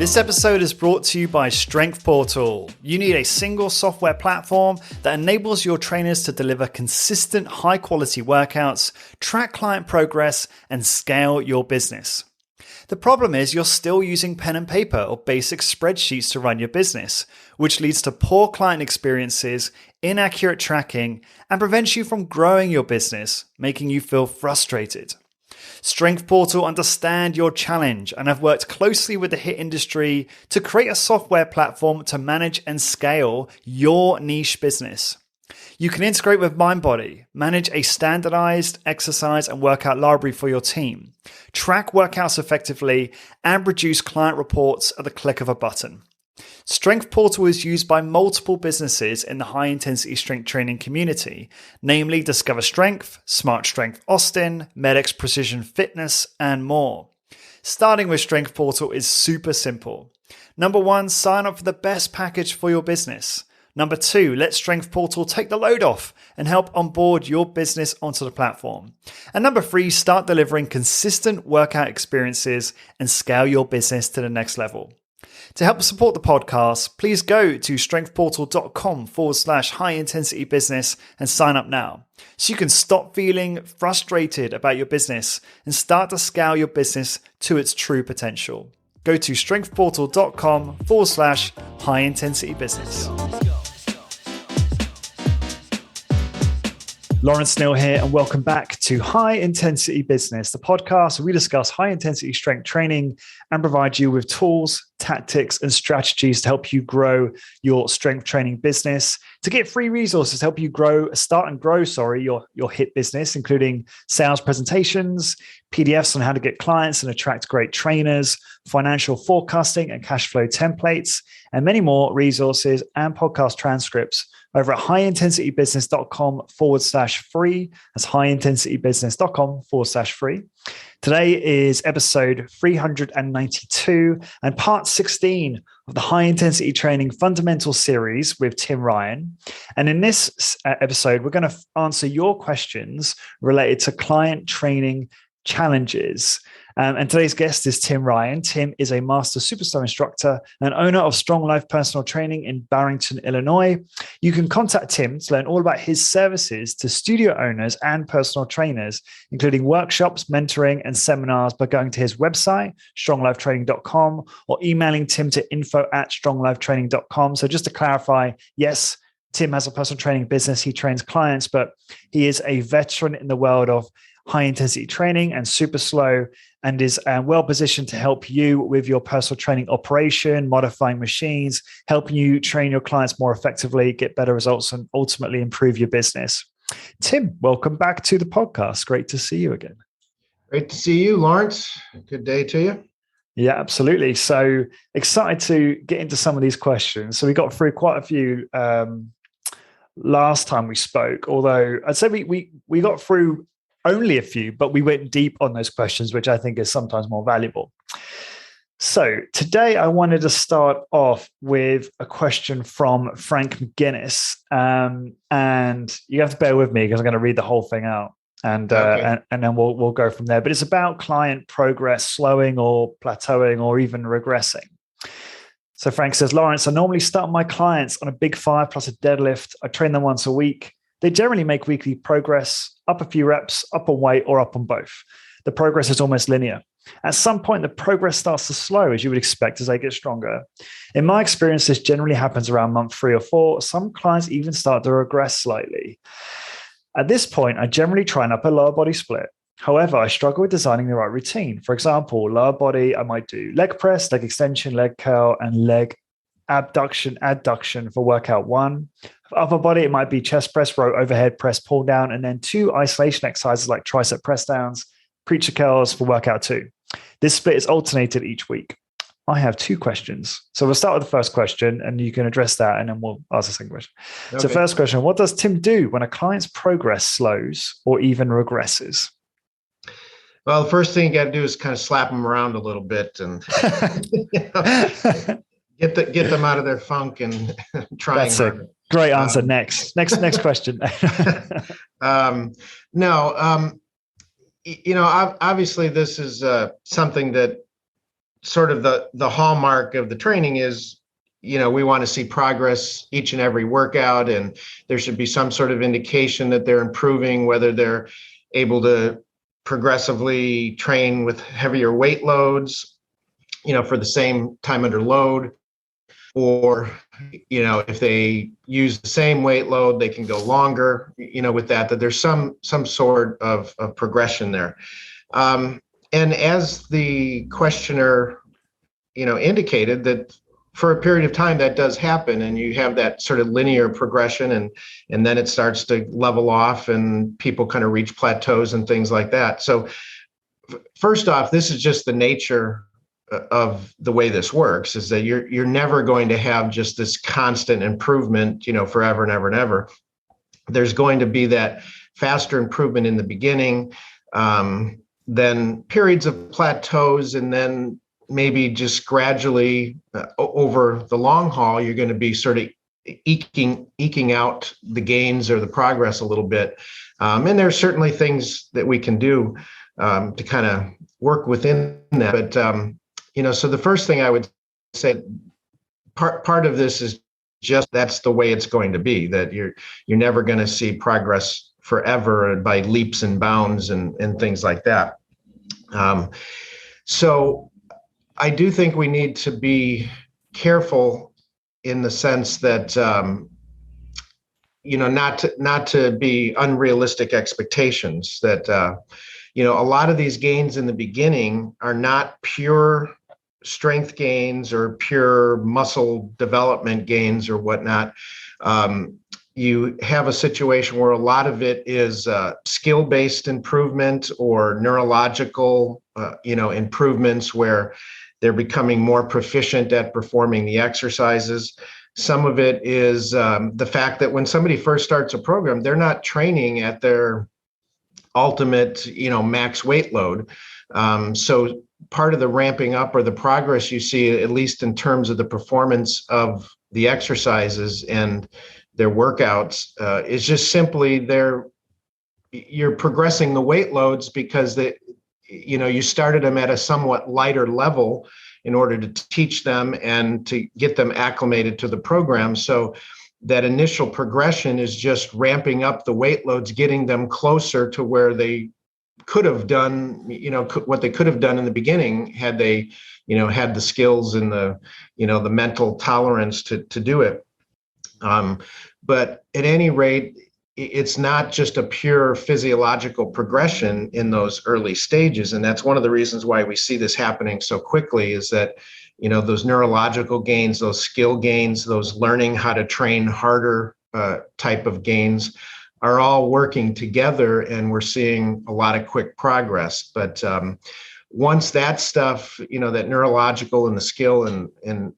This episode is brought to you by Strength Portal. You need a single software platform that enables your trainers to deliver consistent, high-quality workouts, track client progress, and scale your business. The problem is you're still using pen and paper or basic spreadsheets to run your business, which leads to poor client experiences, inaccurate tracking, and prevents you from growing your business, making you feel frustrated. Strength Portal understand your challenge and have worked closely with the HIIT industry to create a software platform to manage and scale your niche business. You can integrate with MindBody, manage a standardized exercise and workout library for your team, track workouts effectively, and produce client reports at the click of a button. Strength Portal is used by multiple businesses in the high-intensity strength training community, namely Discover Strength, Smart Strength Austin, MedX Precision Fitness, and more. Starting with Strength Portal is super simple. Number 1, sign up for the best package for your business. Number 2, let Strength Portal take the load off and help onboard your business onto the platform. And number 3, start delivering consistent workout experiences and scale your business to the next level. To help support the podcast, please go to strengthportal.com/high intensity business and sign up now so you can stop feeling frustrated about your business and start to scale your business to its true potential. Go to strengthportal.com/high intensity business. Lawrence Neal here, and welcome back to High Intensity Business, the podcast where we discuss high intensity strength training and provide you with tools, tactics, and strategies to help you grow your strength training business. To get free resources to help you start and grow your HIIT business, including sales presentations, PDFs on how to get clients and attract great trainers, financial forecasting and cash flow templates, and many more resources and podcast transcripts over at highintensitybusiness.com/free. That's highintensitybusiness.com/free. Today is episode 392 and part 16 of the High Intensity Training Fundamental Series with Tim Ryan. And in this episode, we're going to answer your questions related to client training challenges. And today's guest is Tim Ryan. Tim is a master superstar instructor and owner of Strong Life Personal Training in Barrington, Illinois. You can contact Tim to learn all about his services to studio owners and personal trainers, including workshops, mentoring, and seminars by going to his website, stronglifetraining.com, or emailing Tim to info@stronglifetraining.com. So just to clarify, yes, Tim has a personal training business. He trains clients, but he is a veteran in the world of high intensity training and super slow, and is well positioned to help you with your personal training operation, modifying machines, helping you train your clients more effectively, get better results, and ultimately improve your business. Tim, welcome back to the podcast. Great to see you again. Great to see you, Lawrence. Good day to you. Yeah, absolutely. So excited to get into some of these questions. So we got through quite a few last time we spoke, although I'd say we got through only a few, but we went deep on those questions, which I think is sometimes more valuable. So today I wanted to start off with a question from Frank McGinnis. And you have to bear with me because I'm going to read the whole thing out and then we'll go from there. But it's about client progress slowing or plateauing or even regressing. So Frank says, Lawrence, I normally start my clients on a big 5 plus a deadlift. I train them once a week. They generally make weekly progress, up a few reps, up on weight, or up on both. The progress is almost linear. At some point, the progress starts to slow, as you would expect as they get stronger. In my experience, this generally happens around month 3 or 4. Some clients even start to regress slightly. At this point, I generally try an upper lower body split. However, I struggle with designing the right routine. For example, lower body, I might do leg press, leg extension, leg curl, and leg abduction, adduction for workout 1. For upper body, it might be chest press, row overhead press, pull down, and then 2 isolation exercises like tricep press downs, preacher curls for workout 2. This split is alternated each week. I have 2 questions. So we'll start with the first question and you can address that and then we'll ask the second question. Okay. So first question, what does Tim do when a client's progress slows or even regresses? Well, the first thing you got to do is kind of slap them around a little bit and get them out of their funk and try. That's a great answer. Next question. Obviously this is something that sort of the hallmark of the training is, we want to see progress each and every workout, and there should be some sort of indication that they're improving, whether they're able to progressively train with heavier weight loads, for the same time under load, or, if they use the same weight load, they can go longer, with that there's some sort of progression there. And as the questioner, indicated, that for a period of time that does happen, and you have that sort of linear progression, and then it starts to level off, and people kind of reach plateaus and things like that. So first off, this is just the nature of the way this works, is that you're never going to have just this constant improvement, forever and ever and ever. There's going to be that faster improvement in the beginning, then periods of plateaus, and then maybe just gradually over the long haul, you're going to be sort of eking out the gains or the progress a little bit. And there's certainly things that we can do to kind of work within that. But, so the first thing I would say, part of this is just that's the way it's going to be, that you're never going to see progress forever by leaps and bounds and things like that. So I do think we need to be careful in the sense that, not to be unrealistic expectations, that, a lot of these gains in the beginning are not pure strength gains or pure muscle development gains or whatnot. You have a situation where a lot of it is skill-based improvement or neurological, improvements where they're becoming more proficient at performing the exercises. Some of it is the fact that when somebody first starts a program, they're not training at their ultimate, max weight load. So part of the ramping up or the progress you see, at least in terms of the performance of the exercises and their workouts, is just simply you're progressing the weight loads because you started them at a somewhat lighter level in order to teach them and to get them acclimated to the program. So that initial progression is just ramping up the weight loads, getting them closer to where they could have done, what they could have done in the beginning had they, had the skills and the mental tolerance to do it. But at any rate, it's not just a pure physiological progression in those early stages. And that's one of the reasons why we see this happening so quickly, is that, those neurological gains, those skill gains, those learning how to train harder type of gains are all working together, and we're seeing a lot of quick progress. But once that stuff, that neurological and the skill and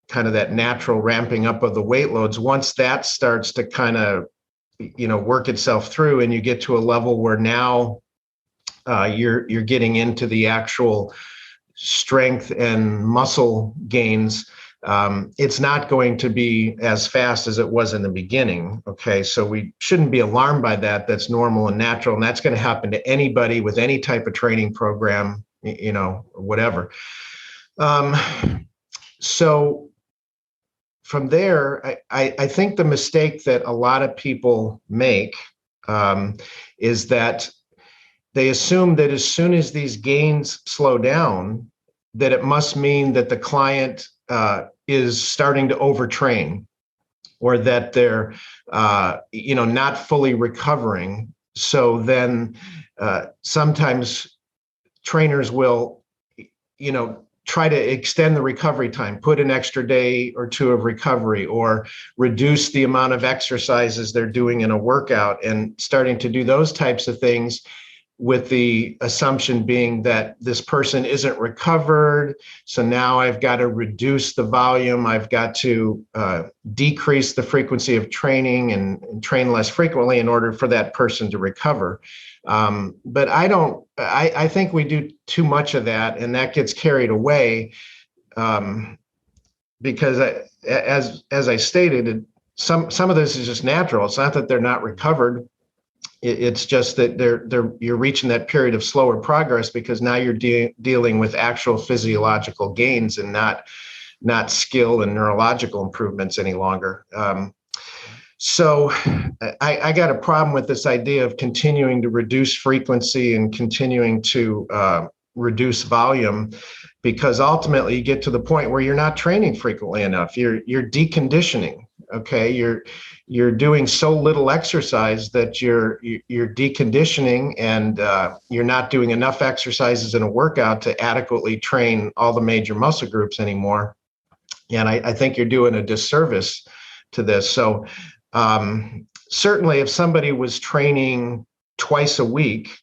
kind of that natural ramping up of the weight loads, once that starts to kind of work itself through, and you get to a level where now you're getting into the actual strength and muscle gains, it's not going to be as fast as it was in the beginning. Okay, so we shouldn't be alarmed by that. That's normal and natural, and that's going to happen to anybody with any type of training program, whatever. So from there, I think the mistake that a lot of people make is that they assume that as soon as these gains slow down, that it must mean that the client is starting to overtrain, or that they're not fully recovering. So then sometimes trainers will try to extend the recovery time, put an extra day or two of recovery, or reduce the amount of exercises they're doing in a workout, and starting to do those types of things with the assumption being that this person isn't recovered. So now I've got to reduce the volume. I've got to decrease the frequency of training and train less frequently in order for that person to recover. But I think we do too much of that, and that gets carried away because as I stated, some of this is just natural. It's not that they're not recovered. It's just that you're reaching that period of slower progress because now you're dealing with actual physiological gains and not skill and neurological improvements any longer. So I got a problem with this idea of continuing to reduce frequency and continuing to reduce volume, because ultimately you get to the point where you're not training frequently enough. You're deconditioning. Okay, you're doing so little exercise that you're deconditioning, and you're not doing enough exercises in a workout to adequately train all the major muscle groups anymore. And I think you're doing a disservice to this. So certainly if somebody was training twice a week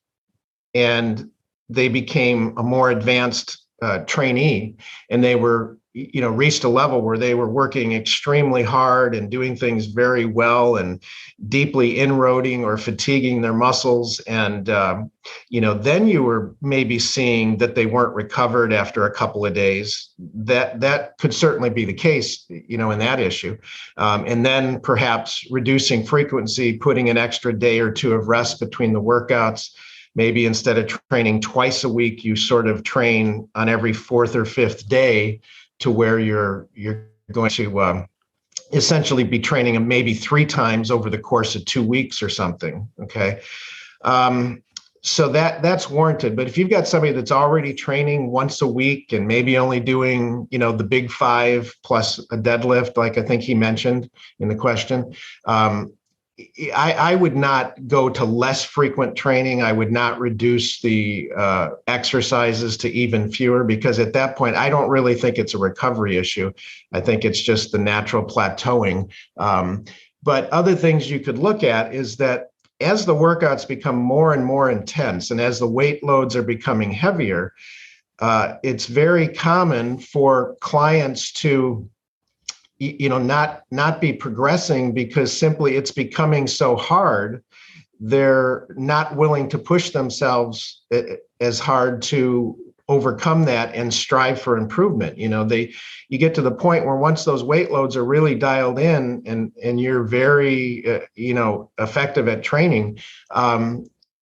and they became a more advanced trainee, and they were, reached a level where they were working extremely hard and doing things very well and deeply inroading or fatiguing their muscles. And, then you were maybe seeing that they weren't recovered after a couple of days. That could certainly be the case, in that issue. And then perhaps reducing frequency, putting an extra day or two of rest between the workouts. Maybe instead of training twice a week, you sort of train on every fourth or fifth day, to where you're going to essentially be training them maybe 3 times over the course of 2 weeks or something. Okay. So that's warranted. But if you've got somebody that's already training once a week and maybe only doing, the big 5 plus a deadlift, like I think he mentioned in the question, I would not go to less frequent training. I would not reduce the exercises to even fewer, because at that point, I don't really think it's a recovery issue. I think it's just the natural plateauing. But other things you could look at is that as the workouts become more and more intense, and as the weight loads are becoming heavier, it's very common for clients to not be progressing because simply it's becoming so hard. They're not willing to push themselves as hard to overcome that and strive for improvement. You get to the point where once those weight loads are really dialed in, and you're very, effective at training,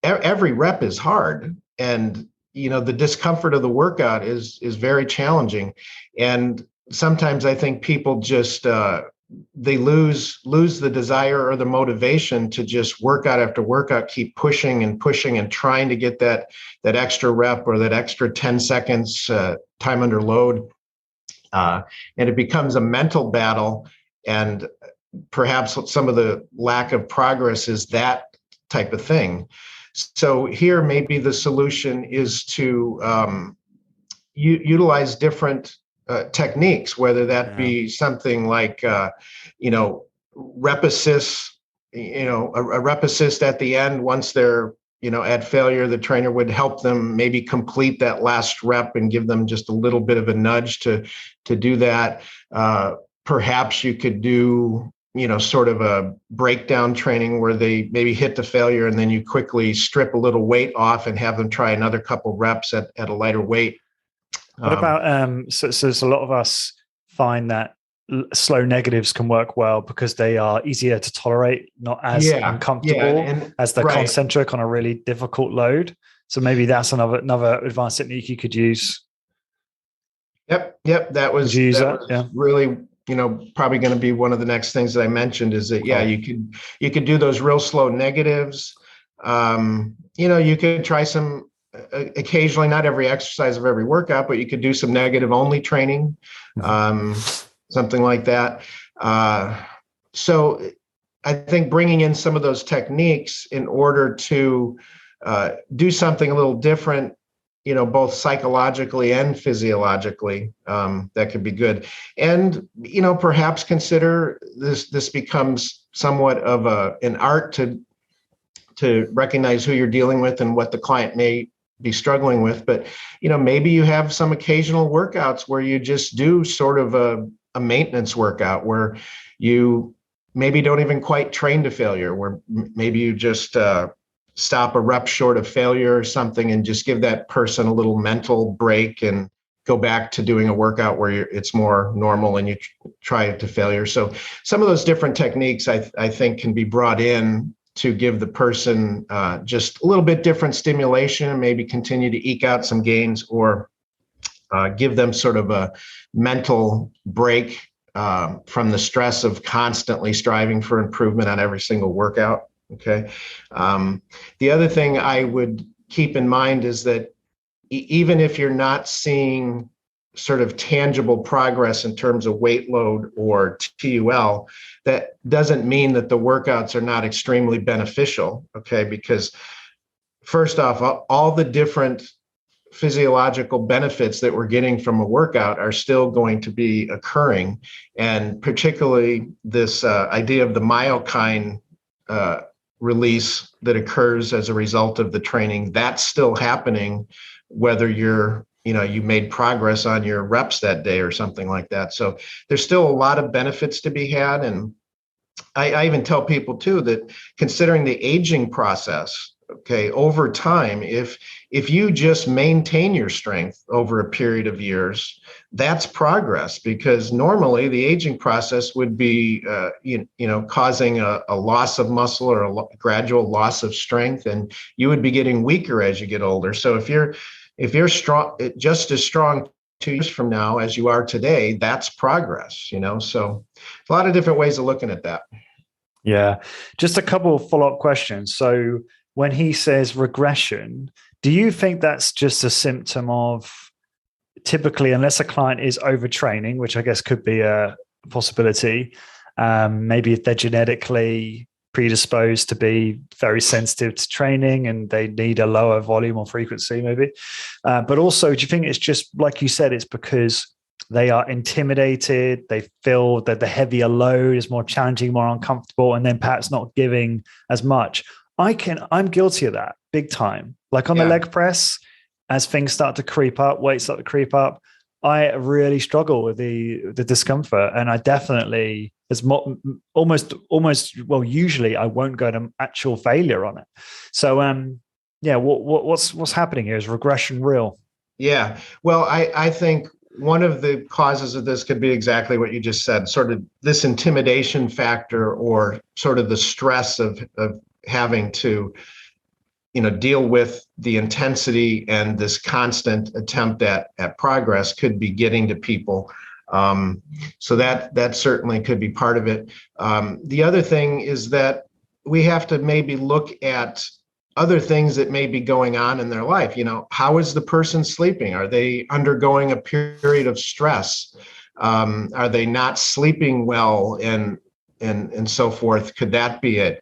every rep is hard. And, the discomfort of the workout is very challenging. And sometimes I think people just they lose the desire or the motivation to just workout after workout, keep pushing and pushing and trying to get that extra rep or that extra 10 seconds time under load. And it becomes a mental battle. And perhaps some of the lack of progress is that type of thing. So here, maybe the solution is to utilize different techniques, whether that be something like, rep assist, a rep assist at the end. Once they're, at failure, the trainer would help them maybe complete that last rep and give them just a little bit of a nudge to do that. Perhaps you could do, sort of a breakdown training where they maybe hit the failure and then you quickly strip a little weight off and have them try another couple reps at a lighter weight. What about so a lot of us find that slow negatives can work well because they are easier to tolerate, not as uncomfortable as the concentric on a really difficult load. So maybe that's another advanced technique you could use. Yep. That was really, probably going to be one of the next things that I mentioned is that, you could do those real slow negatives. You could try some occasionally, not every exercise of every workout, but you could do some negative only training, something like that. So I think bringing in some of those techniques in order to do something a little different, both psychologically and physiologically, that could be good. And, perhaps consider this becomes somewhat of an art to recognize who you're dealing with and what the client may be struggling with. But, maybe you have some occasional workouts where you just do sort of a maintenance workout where you maybe don't even quite train to failure, where maybe you just stop a rep short of failure or something and just give that person a little mental break and go back to doing a workout where it's more normal and you try it to failure. So some of those different techniques I think can be brought in to give the person just a little bit different stimulation and maybe continue to eke out some gains, or give them sort of a mental break from the stress of constantly striving for improvement on every single workout. Okay. The other thing I would keep in mind is that even if you're not seeing sort of tangible progress in terms of weight load or TUL, that doesn't mean that the workouts are not extremely beneficial. Okay. Because first off, all the different physiological benefits that we're getting from a workout are still going to be occurring. And particularly this idea of the myokine release that occurs as a result of the training, that's still happening, whether you made progress on your reps that day or something like that. So there's still a lot of benefits to be had. And I even tell people too, that considering the aging process, okay, over time, if you just maintain your strength over a period of years, that's progress, because normally the aging process would be, causing a loss of muscle or a gradual loss of strength, and you would be getting weaker as you get older. So if you're strong, just as strong 2 years from now as you are today, that's progress. So a lot of different ways of looking at that. Yeah, just a couple of follow-up questions. So when he says regression, do you think that's just a symptom of, typically, unless a client is overtraining, which I guess could be a possibility, maybe if they're genetically predisposed to be very sensitive to training and they need a lower volume or frequency, maybe. But also, do you think it's just, like you said, it's because they are intimidated, they feel that the heavier load is more challenging, more uncomfortable, and then perhaps not giving as much? I'm guilty of that big time. Like on the leg press, as things start to creep up, weights start to creep up, I really struggle with the discomfort. And I definitely, usually I won't go to actual failure on it. So, what's happening here? Is regression real? Yeah. Well, I think one of the causes of this could be exactly what you just said, sort of this intimidation factor, or sort of the stress of having to, deal with the intensity and this constant attempt at progress could be getting to people. So that certainly could be part of it. The other thing is that we have to maybe look at other things that may be going on in their life. How is the person sleeping? Are they undergoing a period of stress? Are they not sleeping well, and so forth? Could that be it?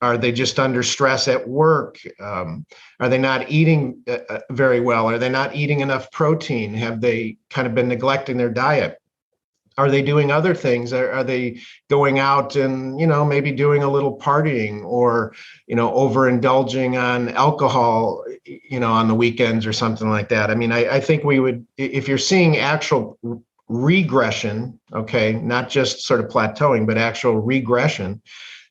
Are they just under stress at work? Are they not eating very well? Are they not eating enough protein? Have they kind of been neglecting their diet? Are they doing other things? Are they going out and, maybe doing a little partying, or, overindulging on alcohol, on the weekends or something like that? I mean, I think we would, if you're seeing actual regression, okay, not just sort of plateauing, but actual regression,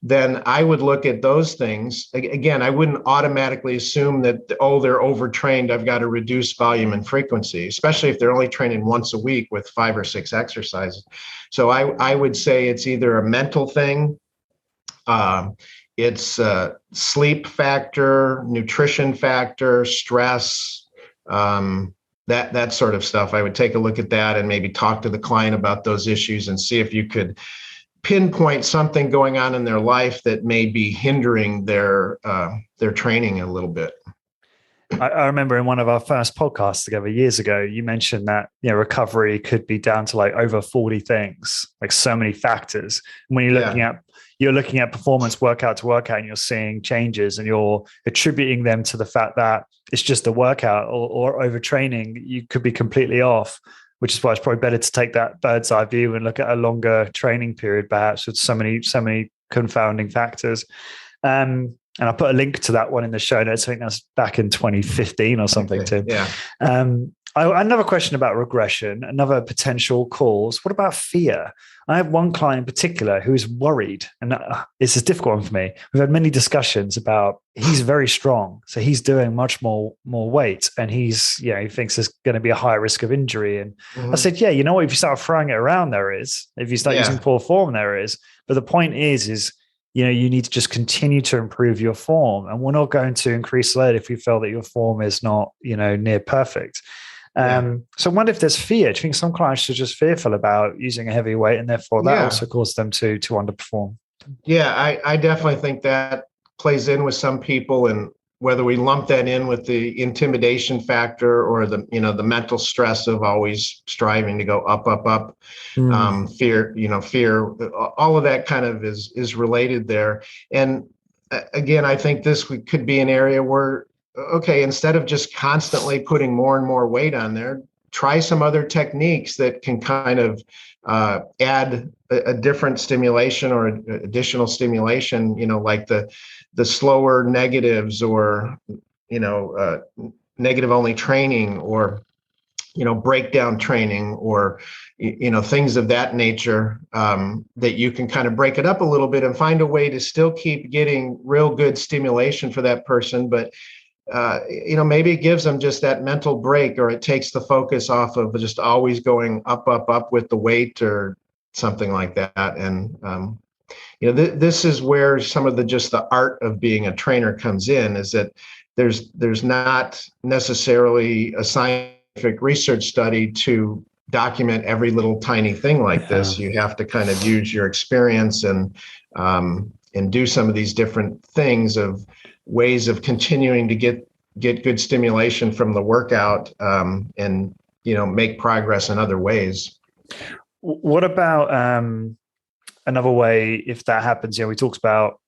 then I would look at those things. Again, I wouldn't automatically assume that, they're overtrained, I've got to reduce volume and frequency, especially if they're only training once a week with 5 or 6 exercises. So I would say it's either a mental thing, it's a sleep factor, nutrition factor, stress, that sort of stuff. I would take a look at that and maybe talk to the client about those issues and see if you could pinpoint something going on in their life that may be hindering their training a little bit. I remember in one of our first podcasts together years ago, you mentioned that recovery could be down to like over 40 things, like so many factors. And when you're looking at performance workout to workout, and you're seeing changes, and you're attributing them to the fact that it's just a workout or overtraining, you could be completely off. Which is why it's probably better to take that bird's eye view and look at a longer training period, perhaps with so many confounding factors. And I'll put a link to that one in the show notes. I think that's back in 2015 or something, Tim. Yeah. Another question about regression, another potential cause. What about fear? I have one client in particular who is worried, and it's a difficult one for me. We've had many discussions about, he's very strong, so he's doing much more weight, and he thinks there's going to be a higher risk of injury. And I said, if you start throwing it around, there is. If you start using poor form, there is. But the point is you need to just continue to improve your form. And we're not going to increase load if we feel that your form is not, near perfect. So I wonder if there's fear. Do you think some clients are just fearful about using a heavy weight, and therefore that also causes them to underperform? Yeah, I definitely think that plays in with some people, and whether we lump that in with the intimidation factor or the mental stress of always striving to go up, fear, all of that kind of is related there. And again, I think this could be an area where, okay, instead of just constantly putting more and more weight on there, try some other techniques that can kind of add a different stimulation or additional stimulation, like the slower negatives, or negative only training, or breakdown training, or things of that nature, that you can kind of break it up a little bit and find a way to still keep getting real good stimulation for that person, but maybe it gives them just that mental break, or it takes the focus off of just always going up with the weight or something like that. And this is where some of the art of being a trainer comes in, is that there's not necessarily a scientific research study to document every little tiny thing like this. You have to kind of use your experience and do some of these different things of ways of continuing to get good stimulation from the workout, and make progress in other ways. What about another way, if that happens? We talked about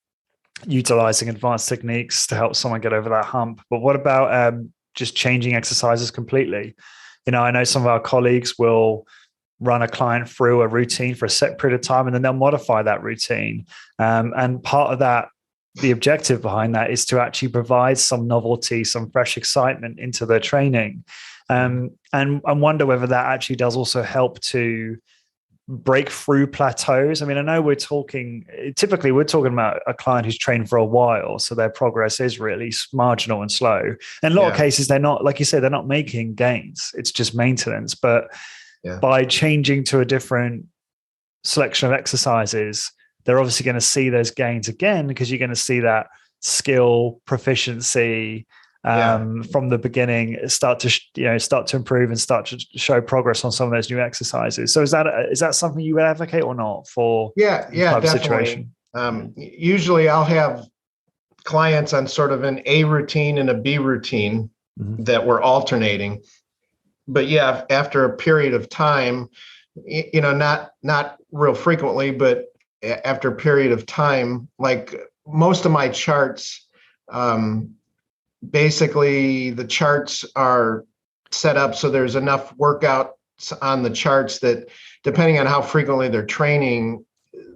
utilizing advanced techniques to help someone get over that hump, but what about just changing exercises completely? I know some of our colleagues will run a client through a routine for a set period of time, and then they'll modify that routine. And part of that, the objective behind that, is to actually provide some novelty, some fresh excitement into their training. And I wonder whether that actually does also help to break through plateaus. I mean, I know typically we're talking about a client who's trained for a while, so their progress is really marginal and slow. In a lot of cases, they're not, like you say, they're not making gains. It's just maintenance. But by changing to a different selection of exercises, they're obviously going to see those gains again, because you're going to see that skill proficiency from the beginning start to improve and start to show progress on some of those new exercises. So is that something you would advocate or not for? Definitely. Situation? Usually I'll have clients on sort of an A routine and a B routine that we're alternating. But after a period of time, not real frequently, but after a period of time, like most of my charts, basically the charts are set up so there's enough workouts on the charts that, depending on how frequently they're training,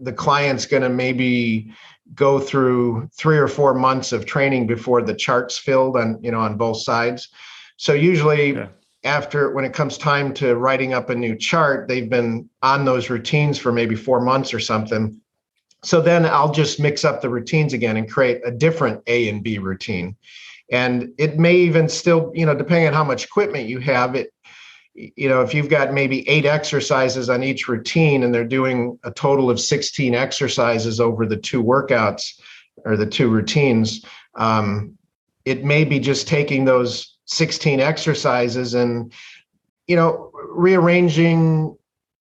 the client's going to maybe go through 3 or 4 months of training before the chart's filled on both sides. So usually when it comes time to writing up a new chart, they've been on those routines for maybe 4 months or something. So then I'll just mix up the routines again and create a different A and B routine. And it may even still, depending on how much equipment you have, if you've got maybe 8 exercises on each routine and they're doing a total of 16 exercises over the 2 workouts or the 2 routines, it may be just taking those 16 exercises and, rearranging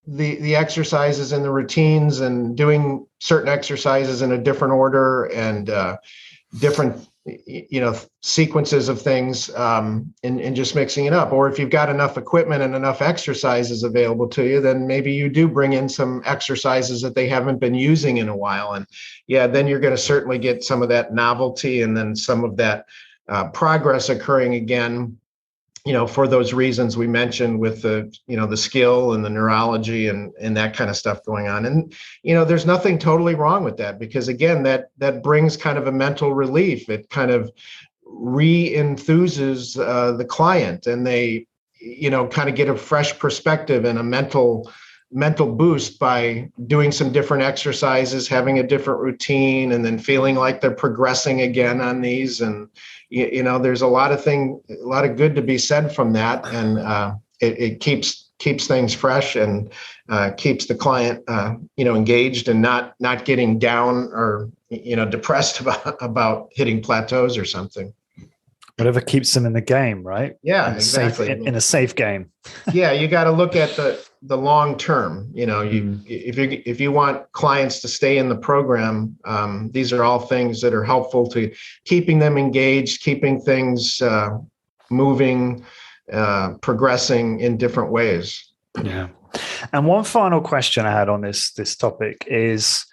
the exercises and the routines and doing certain exercises in a different order and different sequences of things, and just mixing it up. Or if you've got enough equipment and enough exercises available to you, then maybe you do bring in some exercises that they haven't been using in a while. And then you're going to certainly get some of that novelty and then some of that progress occurring again, for those reasons we mentioned with the skill and the neurology and that kind of stuff going on. And, there's nothing totally wrong with that, because again, that brings kind of a mental relief. It kind of re-enthuses the client, and they, kind of get a fresh perspective and a mental boost by doing some different exercises, having a different routine, and then feeling like they're progressing again on these. And, there's a lot of good to be said from that. And it keeps keeps things fresh and keeps the client engaged and not getting down or depressed about hitting plateaus or something. Whatever keeps them in the game, right? Yeah, exactly. In a safe game. Yeah, you got to look at the long term. If you want clients to stay in the program, these are all things that are helpful to keeping them engaged, keeping things moving, progressing in different ways. Yeah. And one final question I had on this topic is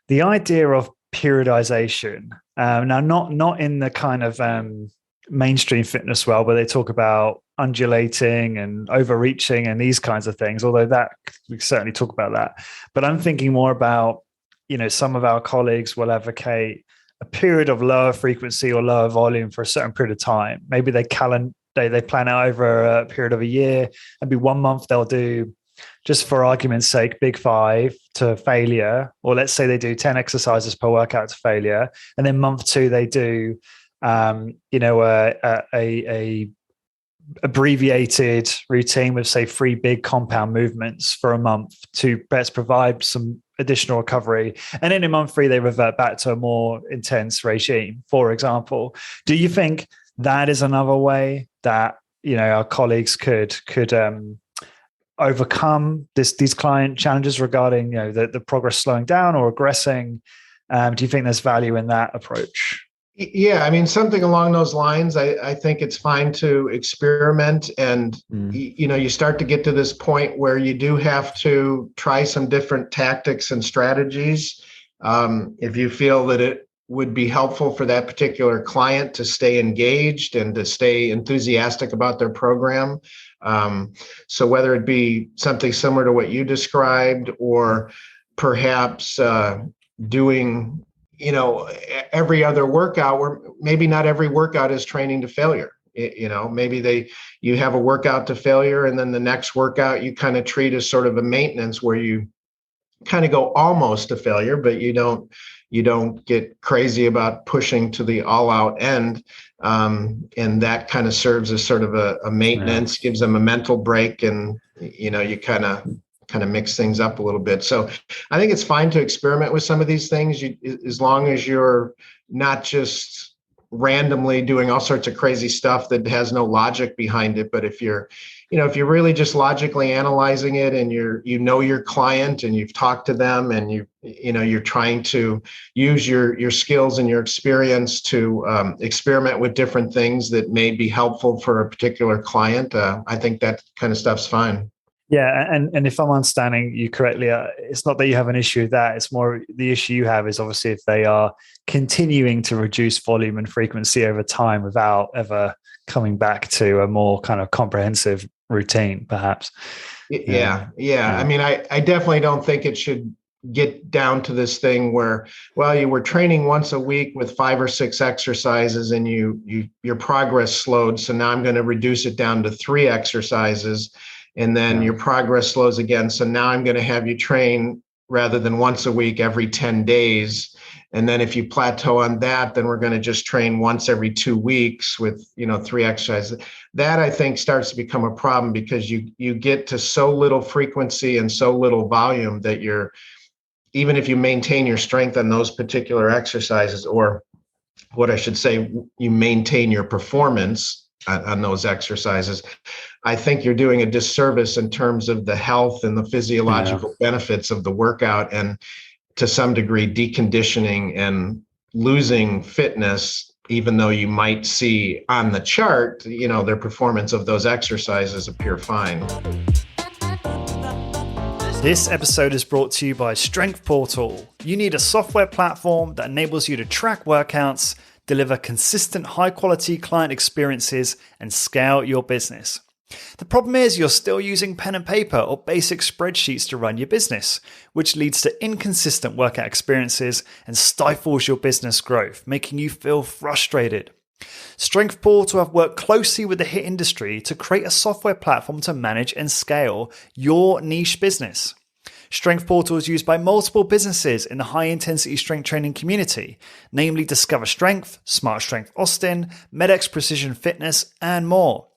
the idea of periodization. Now, not in the kind of mainstream fitness world where they talk about undulating and overreaching and these kinds of things, although that we certainly talk about that. But I'm thinking more about, some of our colleagues will advocate a period of lower frequency or lower volume for a certain period of time. Maybe they plan it over a period of a year. Maybe 1 month they'll do, just for argument's sake, big 5 to failure, or let's say they do 10 exercises per workout to failure. And then month 2, they do, a abbreviated routine with, say, 3 big compound movements for a month to best provide some additional recovery. And then in month 3, they revert back to a more intense regime, for example. Do you think that is another way that, our colleagues could overcome these client challenges regarding, the progress slowing down or regressing? Do you think there's value in that approach? Yeah, I mean, something along those lines. I think it's fine to experiment, and you start to get to this point where you do have to try some different tactics and strategies. If you feel that it would be helpful for that particular client to stay engaged and to stay enthusiastic about their program. So whether it be something similar to what you described, or perhaps doing every other workout, where maybe not every workout is training to failure. Maybe you have a workout to failure, and then the next workout you kind of treat as sort of a maintenance where you kind of go almost to failure, but you don't get crazy about pushing to the all out end. And that kind of serves as sort of a maintenance, gives them a mental break, and you kind of mix things up a little bit. So I think it's fine to experiment with some of these things, as long as you're not just randomly doing all sorts of crazy stuff that has no logic behind it. But if you're really just logically analyzing it, and your client and you've talked to them, and you're trying to use your skills and your experience to experiment with different things that may be helpful for a particular client, I think that kind of stuff's fine. Yeah, and if I'm understanding you correctly, it's not that you have an issue with that. It's more the issue you have is obviously if they are continuing to reduce volume and frequency over time without ever coming back to a more kind of comprehensive routine, perhaps. Yeah. I mean, I definitely don't think it should get down to this thing where, well, you were training once a week with 5 or 6 exercises, and your progress slowed. So now I'm going to reduce it down to 3 exercises. And then your progress slows again. So now I'm going to have you train, rather than once a week, every 10 days. And then if you plateau on that, then we're going to just train once every 2 weeks with, 3 exercises. That, I think, starts to become a problem, because you get to so little frequency and so little volume that even if you maintain your strength on those particular exercises, or what I should say, you maintain your performance on those exercises, I think you're doing a disservice in terms of the health and the physiological benefits of the workout, and to some degree deconditioning and losing fitness, even though you might see on the chart, their performance of those exercises appear fine. This episode is brought to you by Strength Portal. You need a software platform that enables you to track workouts, deliver consistent high-quality client experiences, and scale your business. The problem is you're still using pen and paper or basic spreadsheets to run your business, which leads to inconsistent workout experiences and stifles your business growth, making you feel frustrated. Strength Portal have worked closely with the HIIT industry to create a software platform to manage and scale your niche business. Strength Portal is used by multiple businesses in the high-intensity strength training community, namely Discover Strength, Smart Strength Austin, MedX Precision Fitness, and more.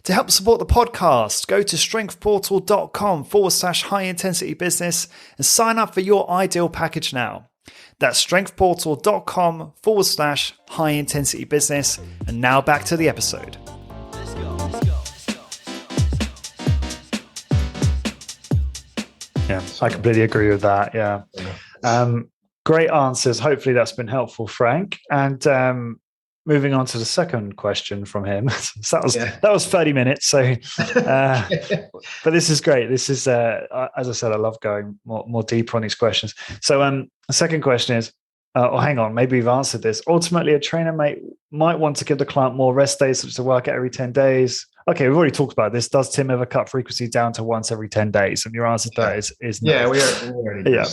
To help support the podcast, go to strengthportal.com/high intensity business and sign up for your ideal package now. That's strengthportal.com/high intensity business. And now back to the episode. Yeah, I completely agree with that. Yeah. Great answers. Hopefully that's been helpful, Frank. And moving on to the second question from him. So that was 30 minutes. So, but this is great. This is, as I said, I love going more deeper on these questions. So the second question is, hang on, maybe we've answered this. Ultimately, a trainer might want to give the client more rest days, such as a workout every 10 dads. Okay, we've already talked about this. Does Tim ever cut frequency down to once every 10 days? And your answer to that is no. Yeah, we already yeah.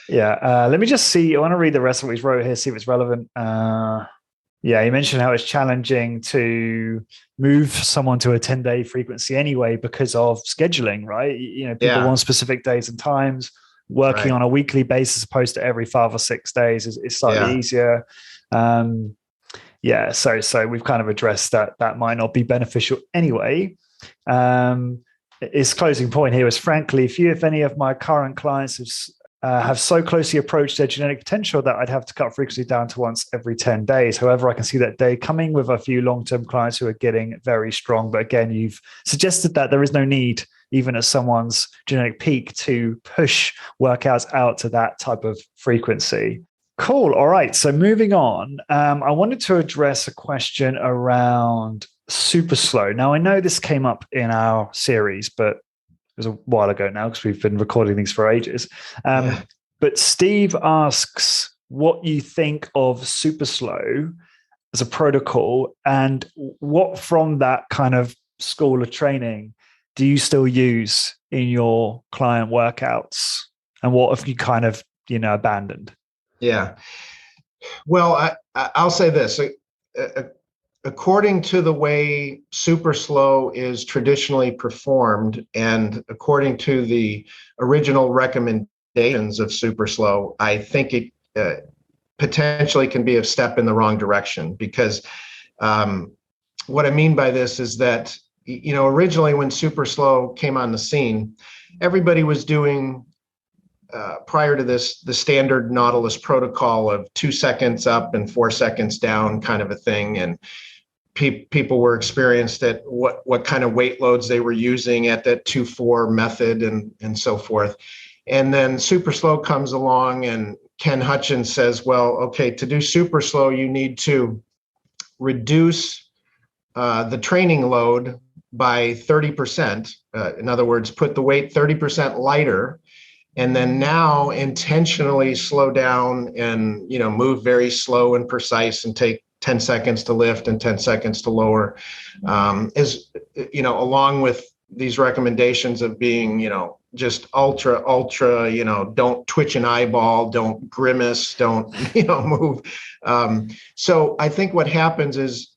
Yeah. Let me just see. I want to read the rest of what he's wrote here, see if it's relevant. Yeah, he mentioned how it's challenging to move someone to a 10-day frequency anyway because of scheduling, right? People want specific days and times. Working on a weekly basis opposed to every 5 or 6 days is slightly easier. So we've kind of addressed that might not be beneficial anyway. His closing point here was, frankly, few, if any, of my current clients have so closely approached their genetic potential that I'd have to cut frequency down to once every 10 days. However, I can see that day coming with a few long-term clients who are getting very strong. But again, you've suggested that there is no need, even at someone's genetic peak, to push workouts out to that type of frequency. Cool. All right. So moving on, I wanted to address a question around super slow. Now, I know this came up in our series, but it was a while ago now because we've been recording these for ages. But Steve asks what you think of super slow as a protocol and what from that kind of school of training do you still use in your client workouts? And what have you kind of, abandoned? Yeah. Well, I'll say this. According to the way super slow is traditionally performed, and according to the original recommendations of super slow, I think it potentially can be a step in the wrong direction. Because what I mean by this is that, originally when super slow came on the scene, everybody was doing, prior to this, the standard Nautilus protocol of 2 seconds up and 4 seconds down kind of a thing. And people were experienced at what kind of weight loads they were using at that 2-4 method and so forth. And then super slow comes along and Ken Hutchins says, well, okay, to do super slow, you need to reduce the training load by 30%. In other words, put the weight 30% lighter, and then now intentionally slow down and, move very slow and precise and take 10 seconds to lift and 10 seconds to lower, along with these recommendations of being, just ultra, don't twitch an eyeball, don't grimace, don't, move. So I think what happens is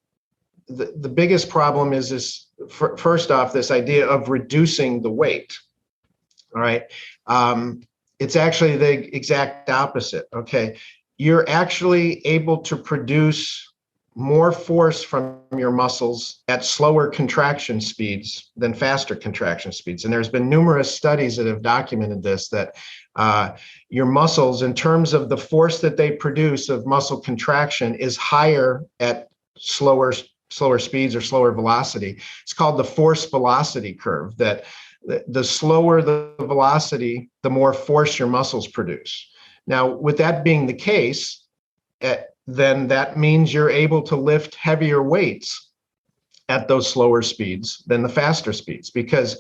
the biggest problem is this, first off, this idea of reducing the weight. All right. It's actually the exact opposite. Okay. You're actually able to produce more force from your muscles at slower contraction speeds than faster contraction speeds. And there's been numerous studies that have documented this, that your muscles, in terms of the force that they produce of muscle contraction, is higher at slower speeds or slower velocity. It's called the force velocity curve, that the slower the velocity, the more force your muscles produce. Now, with that being the case, then that means you're able to lift heavier weights at those slower speeds than the faster speeds. Because,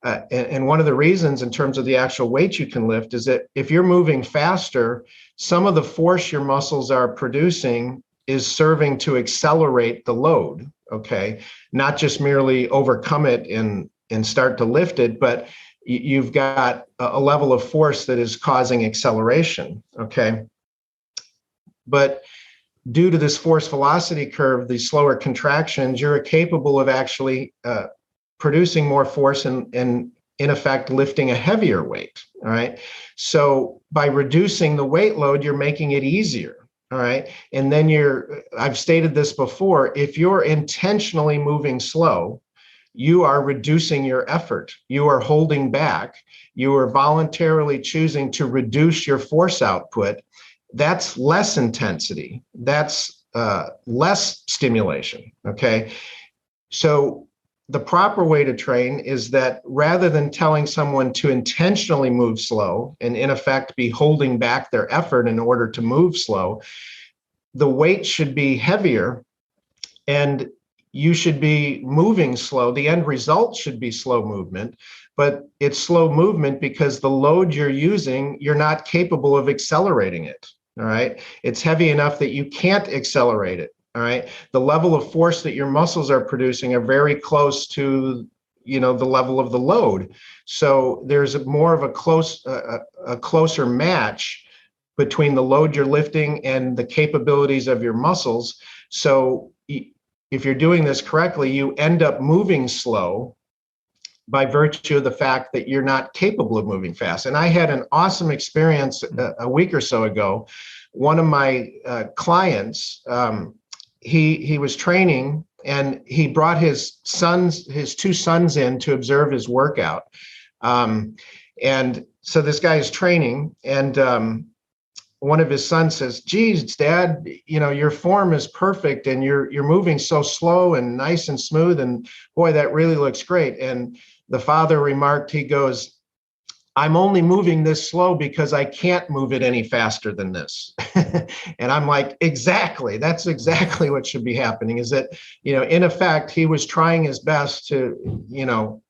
and one of the reasons in terms of the actual weight you can lift is that if you're moving faster, some of the force your muscles are producing is serving to accelerate the load, okay? Not just merely overcome it and start to lift it, but you've got a level of force that is causing acceleration, okay? But due to this force velocity curve, these slower contractions, you're capable of actually producing more force and in effect lifting a heavier weight. All right. So by reducing the weight load, you're making it easier. All right. And then I've stated this before, if you're intentionally moving slow, you are reducing your effort. You are holding back. You are voluntarily choosing to reduce your force output. That's less intensity. That's less stimulation. Okay. So the proper way to train is that rather than telling someone to intentionally move slow and in effect be holding back their effort in order to move slow, the weight should be heavier and you should be moving slow. The end result should be slow movement, but it's slow movement because the load you're using, you're not capable of accelerating it. All right. It's heavy enough that you can't accelerate it. All right. The level of force that your muscles are producing are very close to, the level of the load. So there's more of a closer match between the load you're lifting and the capabilities of your muscles. So if you're doing this correctly, you end up moving slow by virtue of the fact that you're not capable of moving fast. And I had an awesome experience a week or so ago. One of my clients, he was training and he brought his two sons in to observe his workout. And so this guy is training, and one of his sons says, "Geez, Dad, your form is perfect and you're moving so slow and nice and smooth. And boy, that really looks great." And the father remarked, he goes, "I'm only moving this slow because I can't move it any faster than this." And I'm like, exactly. That's exactly what should be happening, is that, in effect, he was trying his best to,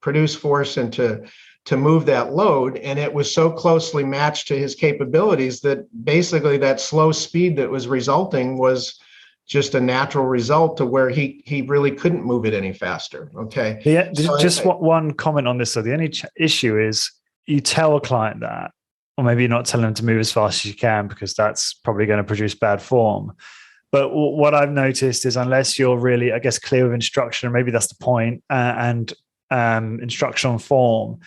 produce force and to move that load. And it was so closely matched to his capabilities that basically that slow speed that was resulting was just a natural result to where he really couldn't move it any faster. Okay. Yeah. So Just one comment on this. So the only issue is you tell a client that, or maybe you're not telling them to move as fast as you can because that's probably going to produce bad form. But what I've noticed is unless you're really, I guess, clear with instruction, maybe that's the point, and instruction on form,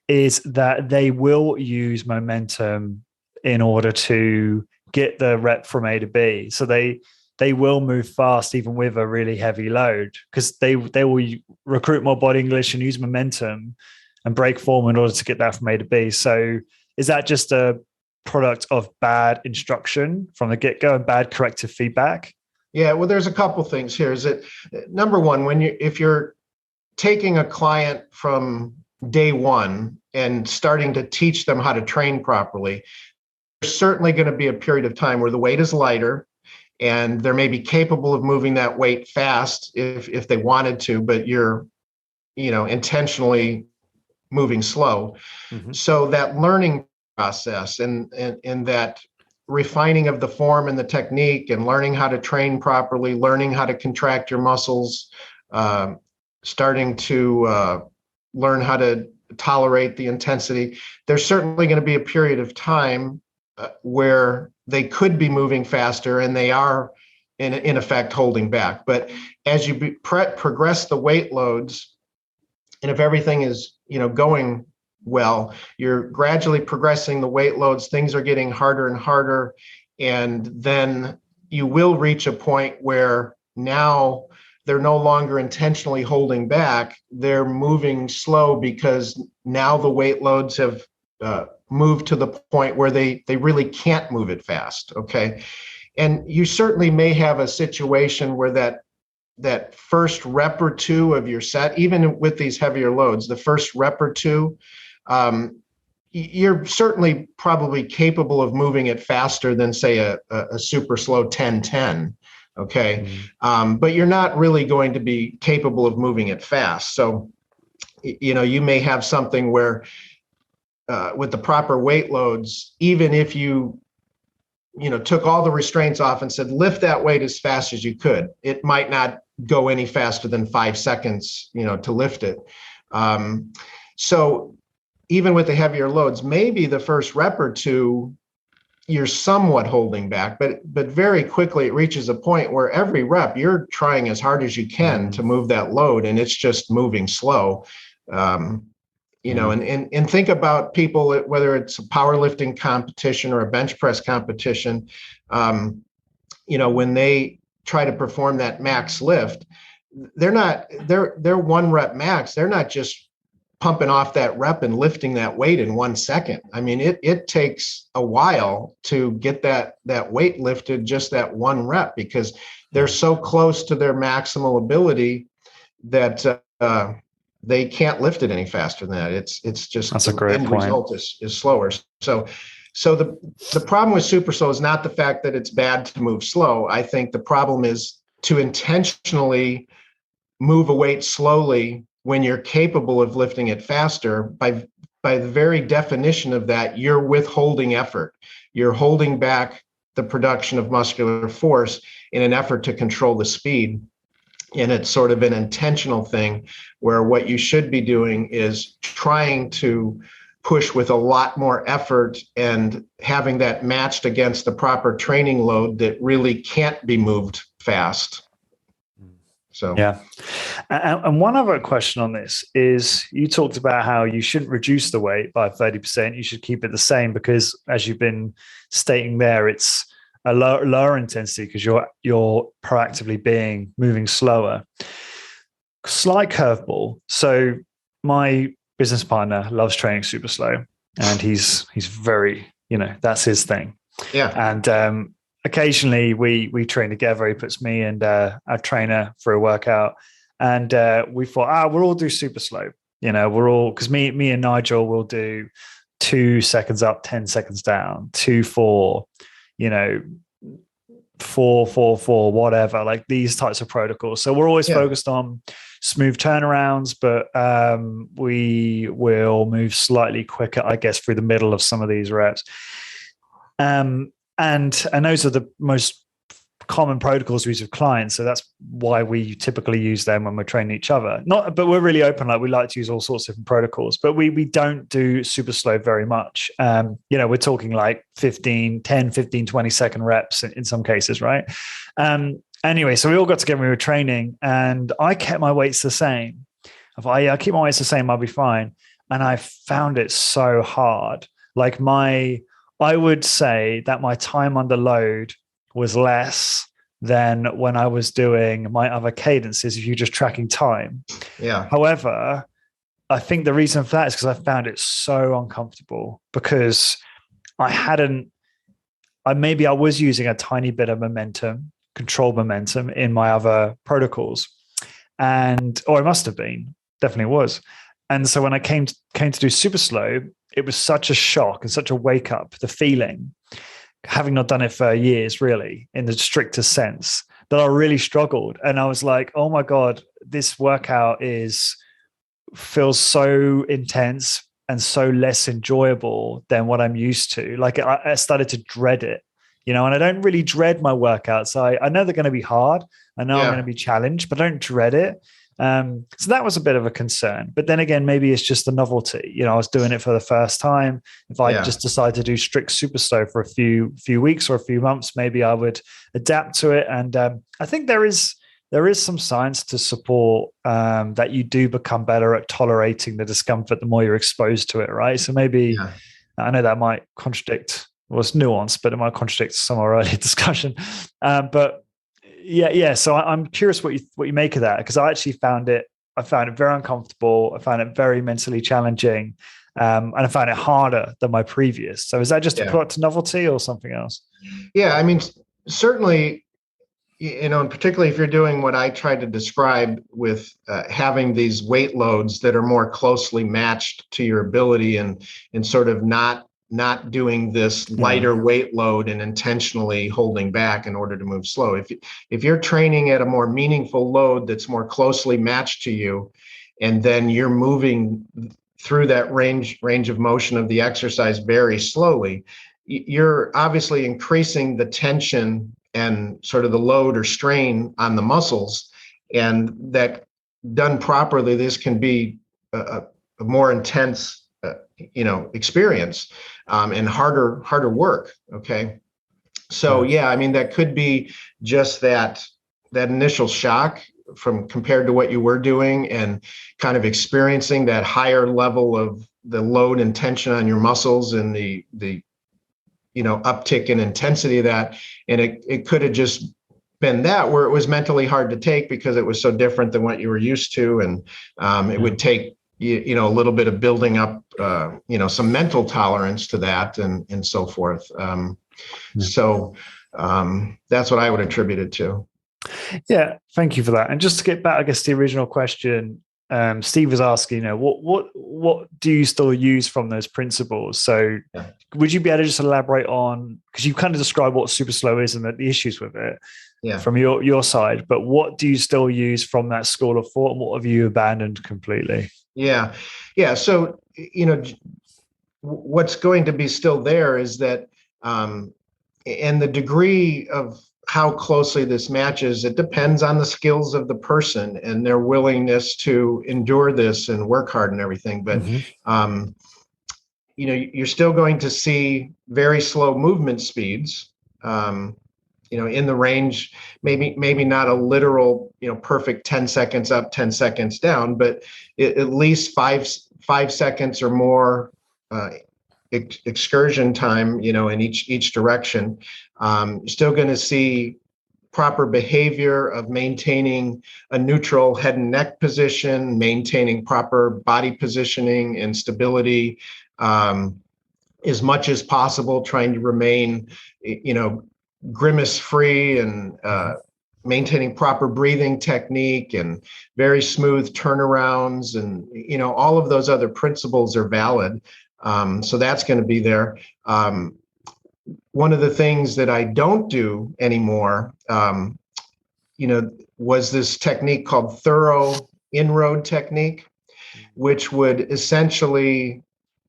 is that they will use momentum in order to get the rep from A to B. So they will move fast even with a really heavy load because they will recruit more body English and use momentum and break form in order to get that from A to B. So is that just a product of bad instruction from the get-go and bad corrective feedback? Yeah, well, there's a couple things here. Is that number one, if you're taking a client from day one and starting to teach them how to train properly, there's certainly going to be a period of time where the weight is lighter and they're maybe capable of moving that weight fast if they wanted to, but you're, intentionally moving slow. Mm-hmm. So that learning process and that refining of the form and the technique and learning how to train properly, learning how to contract your muscles, starting to learn how to tolerate the intensity. There's certainly going to be a period of time where they could be moving faster and they are in effect holding back. But as you progress the weight loads, and if everything is going well, you're gradually progressing the weight loads, things are getting harder and harder, and then you will reach a point where now they're no longer intentionally holding back. They're moving slow because now the weight loads have moved to the point where they really can't move it fast. Okay. And you certainly may have a situation where that first rep or two of your set, even with these heavier loads, the first rep or two, you're certainly probably capable of moving it faster than, say, a super slow 10-10. Okay. Mm-hmm. But you're not really going to be capable of moving it fast. So, you may have something where with the proper weight loads, even if you took all the restraints off and said, lift that weight as fast as you could, it might not go any faster than 5 seconds, to lift it. So even with the heavier loads, maybe the first rep or two, you're somewhat holding back, but very quickly it reaches a point where every rep you're trying as hard as you can to move that load, and it's just moving slow. And think about people, whether it's a powerlifting competition or a bench press competition. when they try to perform that max lift, they're 1 rep max. They're not just pumping off that rep and lifting that weight in 1 second. I mean, it takes a while to get that weight lifted, just that 1 rep, because they're so close to their maximal ability that they can't lift it any faster than that. It's just, that's a great end point. result is slower. So the problem with super slow is not the fact that it's bad to move slow. I think the problem is to intentionally move a weight slowly when you're capable of lifting it faster. By the very definition of that, you're withholding effort. You're holding back the production of muscular force in an effort to control the speed. And it's sort of an intentional thing where what you should be doing is trying to push with a lot more effort and having that matched against the proper training load that really can't be moved fast. So, yeah. And one other question on this is, you talked about how you shouldn't reduce the weight by 30%. You should keep it the same because, as you've been stating there, it's a lower intensity because you're proactively moving slower. Slight curveball. So my business partner loves training super slow, and he's very, that's his thing. Yeah. And occasionally we train together. He puts me and our trainer for a workout, and we thought, we'll all do super slow. We're all, because me and Nigel will do 2 seconds up, 10 seconds down, 2, 4, 4, 4, 4, whatever, like these types of protocols. So we're always focused on smooth turnarounds, but we will move slightly quicker, I guess, through the middle of some of these reps. And those are the most common protocols we use with clients. So that's why we typically use them when we're training each other. But we're really open. Like, we like to use all sorts of different protocols, but we don't do super slow very much. We're talking like 10, 15, 20 second reps in some cases, right? Anyway, so we all got together when we were training, and I kept my weights the same. If I keep my weights the same, I'll be fine. And I found it so hard. Like, I would say that my time under load was less than when I was doing my other cadences, if you're just tracking time. Yeah. However, I think the reason for that is because I found it so uncomfortable, because maybe I was using a tiny bit of controlled momentum in my other protocols. Or I must have been, definitely was. And so when I came to do super slow, it was such a shock and such a wake up, the feeling, having not done it for years, really, in the strictest sense, that I really struggled. And I was like, oh my God, this workout feels so intense and so less enjoyable than what I'm used to. Like, I started to dread it, and I don't really dread my workouts. I know they're going to be hard. I know I'm going to be challenged, but I don't dread it. So that was a bit of a concern. But then again, maybe it's just the novelty. I was doing it for the first time. If I just decide to do strict super slow for a few weeks or a few months, maybe I would adapt to it. And I think there is some science to support that you do become better at tolerating the discomfort the more you're exposed to it, right? So maybe, I know that might contradict, it's nuanced, but it might contradict some of our earlier discussion. But yeah. So I'm curious what you make of that, because I actually found it very uncomfortable. I found it very mentally challenging, and I found it harder than my previous. So is that just a product to novelty or something else? Yeah, I mean, certainly, and particularly if you're doing what I tried to describe with having these weight loads that are more closely matched to your ability, and sort of not doing this lighter weight load and intentionally holding back in order to move slow. If you're training at a more meaningful load that's more closely matched to you, and then you're moving through that range of motion of the exercise very slowly, you're obviously increasing the tension and sort of the load or strain on the muscles. And that, done properly, this can be a more intense experience, and harder work. Okay. So I mean, that could be just that initial shock compared to what you were doing, and kind of experiencing that higher level of the load and tension on your muscles, and the uptick in intensity of that. And it could have just been that where it was mentally hard to take because it was so different than what you were used to. And it would take, a little bit of building up, some mental tolerance to that and so forth. So that's what I would attribute it to. Yeah, thank you for that. And just to get back, I guess, to the original question, Steve was asking, what do you still use from those principles? So would you be able to just elaborate on, because you've kind of described what super slow is and the issues with it from your side, but what do you still use from that school of thought and what have you abandoned completely? Yeah. So, what's going to be still there is that, and the degree of how closely this matches, it depends on the skills of the person and their willingness to endure this and work hard and everything. But, you're still going to see very slow movement speeds, in the range, maybe not a literal, perfect 10 seconds up, 10 seconds down, but at least five seconds or more excursion time, in each direction. You're still going to see proper behavior of maintaining a neutral head and neck position, maintaining proper body positioning and stability, as much as possible, trying to remain, grimace free and maintaining proper breathing technique and very smooth turnarounds. And, all of those other principles are valid. So that's going to be there. One of the things that I don't do anymore, was this technique called thorough inroad technique, which would essentially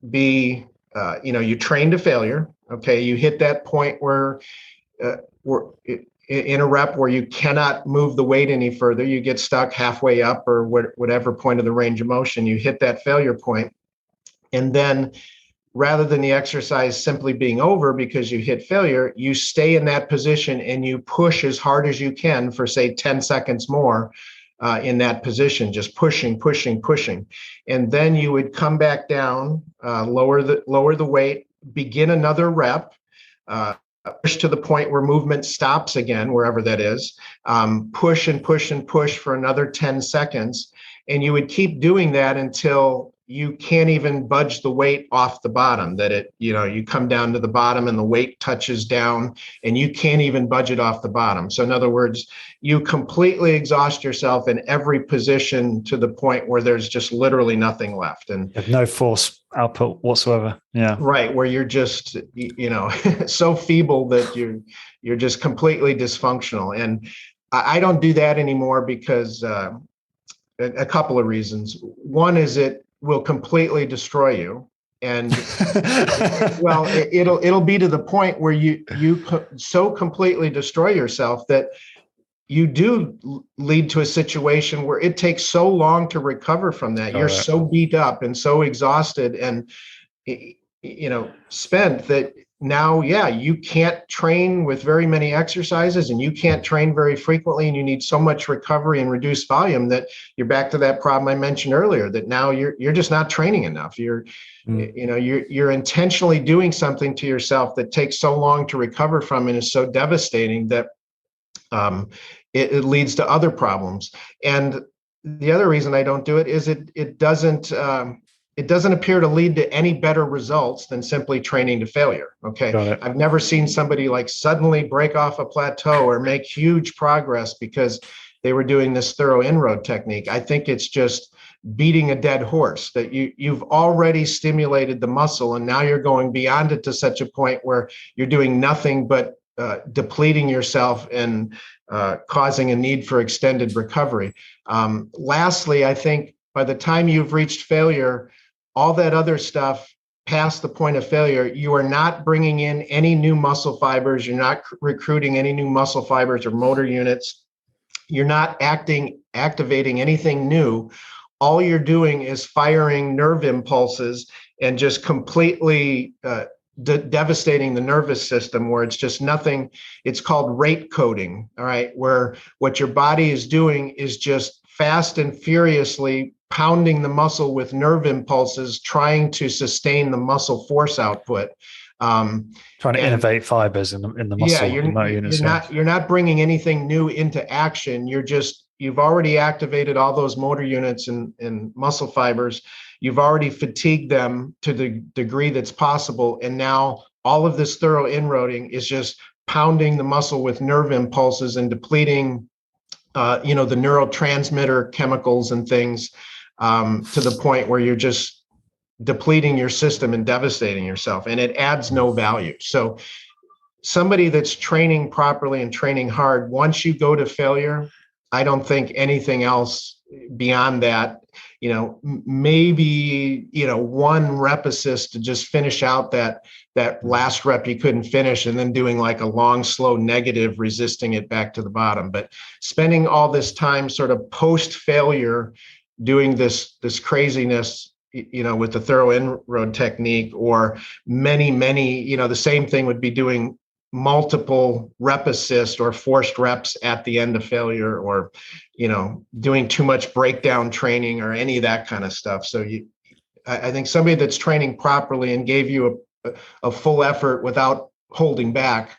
be, you train to failure. Okay. You hit that point where in a rep where you cannot move the weight any further, you get stuck halfway up or whatever point of the range of motion, you hit that failure point. And then rather than the exercise simply being over because you hit failure, you stay in that position and you push as hard as you can for, say, 10 seconds more in that position, just pushing. And then you would come back down, lower the weight, begin another rep, push to the point where movement stops again, wherever that is, push for another 10 seconds. And you would keep doing that until you can't even budge the weight off the bottom, that you come down to the bottom and the weight touches down and you can't even budge it off the bottom. So in other words, you completely exhaust yourself in every position to the point where there's just literally nothing left. And no force output whatsoever. Yeah. Right. Where you're just, so feeble that you're just completely dysfunctional. And I don't do that anymore because a couple of reasons. One is it will completely destroy you. And well, it'll be to the point where you so completely destroy yourself that you do lead to a situation where it takes so long to recover from that. You're so beat up and so exhausted and, spent that now, you can't train with very many exercises and you can't train very frequently. And you need so much recovery and reduced volume that you're back to that problem I mentioned earlier, that now you're just not training enough. You're intentionally doing something to yourself that takes so long to recover from and is so devastating that it leads to other problems. And the other reason I don't do it is it doesn't appear to lead to any better results than simply training to failure. Okay. I've never seen somebody like suddenly break off a plateau or make huge progress because they were doing this thorough inroad technique. I think it's just beating a dead horse, that you've already stimulated the muscle and now you're going beyond it to such a point where you're doing nothing but depleting yourself and causing a need for extended recovery. Lastly, I think by the time you've reached failure, all that other stuff past the point of failure, you are not bringing in any new muscle fibers. You're not recruiting any new muscle fibers or motor units. You're not activating anything new. All you're doing is firing nerve impulses and just completely devastating the nervous system, where it's just nothing. It's called rate coding, all right, where what your body is doing is just fast and furiously pounding the muscle with nerve impulses, trying to sustain the muscle force output. Trying to And innovate fibers in the yeah, muscle, in motor units. you're not bringing anything new into action. You've already activated all those motor units and muscle fibers. You've already fatigued them to the degree that's possible. And now all of this thorough inroading is just pounding the muscle with nerve impulses and depleting, the neurotransmitter chemicals and things, to the point where you're just depleting your system and devastating yourself. And it adds no value. So somebody that's training properly and training hard, once you go to failure, I don't think anything else beyond that, maybe, one rep assist to just finish out that last rep you couldn't finish, and then doing like a long, slow negative, resisting it back to the bottom. But spending all this time sort of post failure doing this craziness, with the thorough inroad technique, or many, the same thing would be doing multiple rep assist or forced reps at the end of failure, or, doing too much breakdown training or any of that kind of stuff. So I think somebody that's training properly and gave you a full effort without holding back,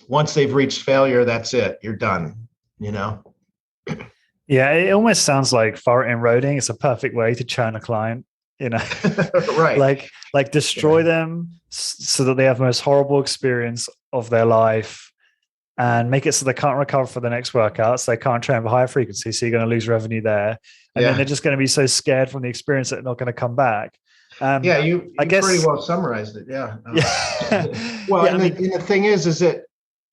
once they've reached failure, that's it. You're done, Yeah, it almost sounds like thorough inroading. It's a perfect way to churn a client, Right. like destroy them so that they have the most horrible experience of their life, and make it so they can't recover for the next workout, so they can't train with higher frequency, so you're going to lose revenue there, and then they're just going to be so scared from the experience that they're not going to come back. You I guess pretty well summarized it. Yeah. Well, yeah, and the thing is that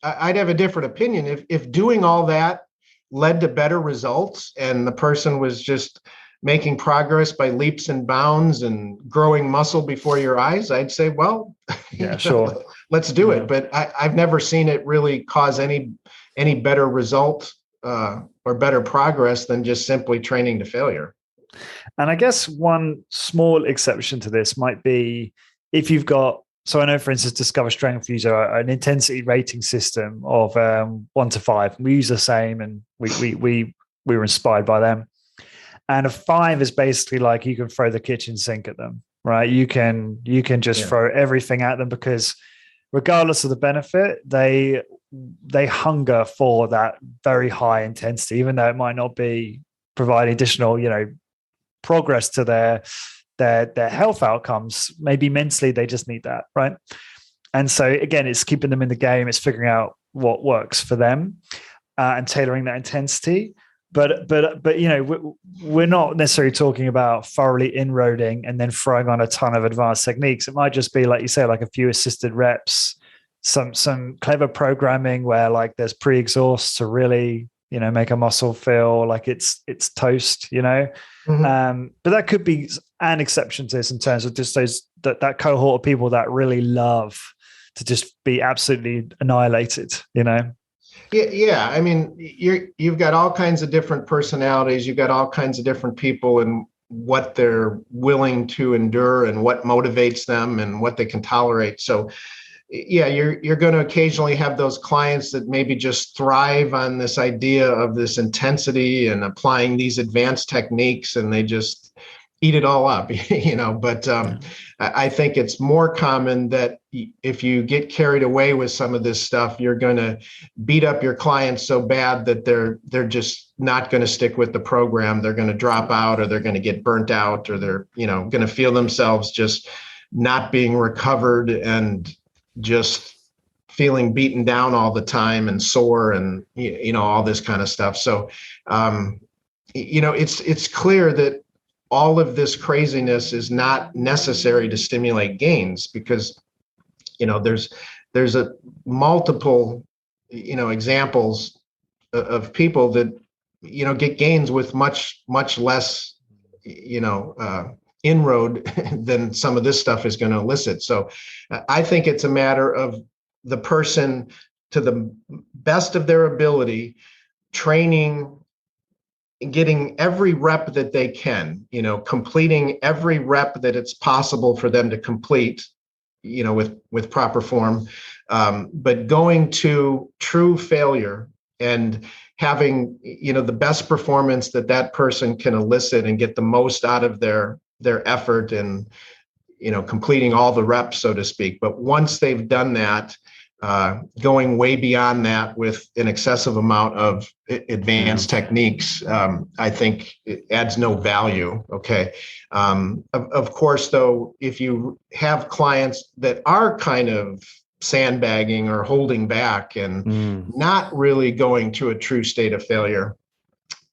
I'd have a different opinion if doing all that led to better results, and the person was just making progress by leaps and bounds and growing muscle before your eyes. I'd say, well, sure, let's do it. But I've never seen it really cause any better result or better progress than just simply training to failure. And I guess one small exception to this might be if you've got, so I know, for instance, Discover Strength uses an intensity rating system of 1 to 5. We use the same, and we were inspired by them. And a 5 is basically like you can throw the kitchen sink at them, right? You can just throw everything at them, because regardless of the benefit, they hunger for that very high intensity, even though it might not be providing additional, progress to their health outcomes. Maybe mentally they just need that, right? And so again, it's keeping them in the game. It's figuring out what works for them and tailoring that intensity. But we're not necessarily talking about thoroughly inroading and then throwing on a ton of advanced techniques. It might just be, like you say, like a few assisted reps, some clever programming where like there's pre-exhaust to really, make a muscle feel like it's toast, Mm-hmm. But that could be an exception to this in terms of just that cohort of people that really love to just be absolutely annihilated, Yeah. I mean, you've got all kinds of different personalities. You've got all kinds of different people and what they're willing to endure and what motivates them and what they can tolerate. So yeah, you're going to occasionally have those clients that maybe just thrive on this idea of this intensity and applying these advanced techniques, and they just eat it all up, but I think it's more common that if you get carried away with some of this stuff, you're going to beat up your clients so bad that they're just not going to stick with the program. They're going to drop out, or they're going to get burnt out, or they're, going to feel themselves just not being recovered and just feeling beaten down all the time and sore and, all this kind of stuff. So, it's clear that all of this craziness is not necessary to stimulate gains, because, there's a multiple, examples of people that, get gains with much, much less, inroad than some of this stuff is going to elicit. So I think it's a matter of the person, to the best of their ability, training, getting every rep that they can, completing every rep that it's possible for them to complete, with proper form, but going to true failure and having, the best performance that person can elicit and get the most out of their effort and, completing all the reps, so to speak. But once they've done that, going way beyond that with an excessive amount of advanced techniques, I think it adds no value. Okay. Of course, though, if you have clients that are kind of sandbagging or holding back and not really going to a true state of failure,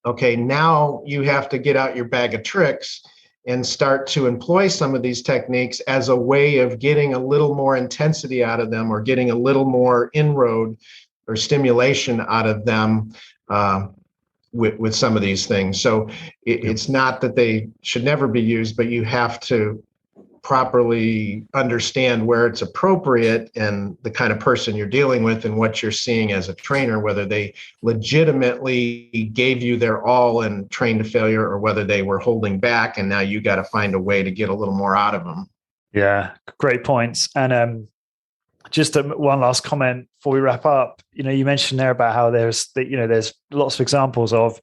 okay, now you have to get out your bag of tricks and start to employ some of these techniques as a way of getting a little more intensity out of them, or getting a little more inroad or stimulation out of them with some of these things. So it's not that they should never be used, but you have to properly understand where it's appropriate and the kind of person you're dealing with and what you're seeing as a trainer, whether they legitimately gave you their all and trained to failure, or whether they were holding back and now you got to find a way to get a little more out of them. Yeah, great points. And just one last comment before we wrap up. You mentioned there about how there's lots of examples of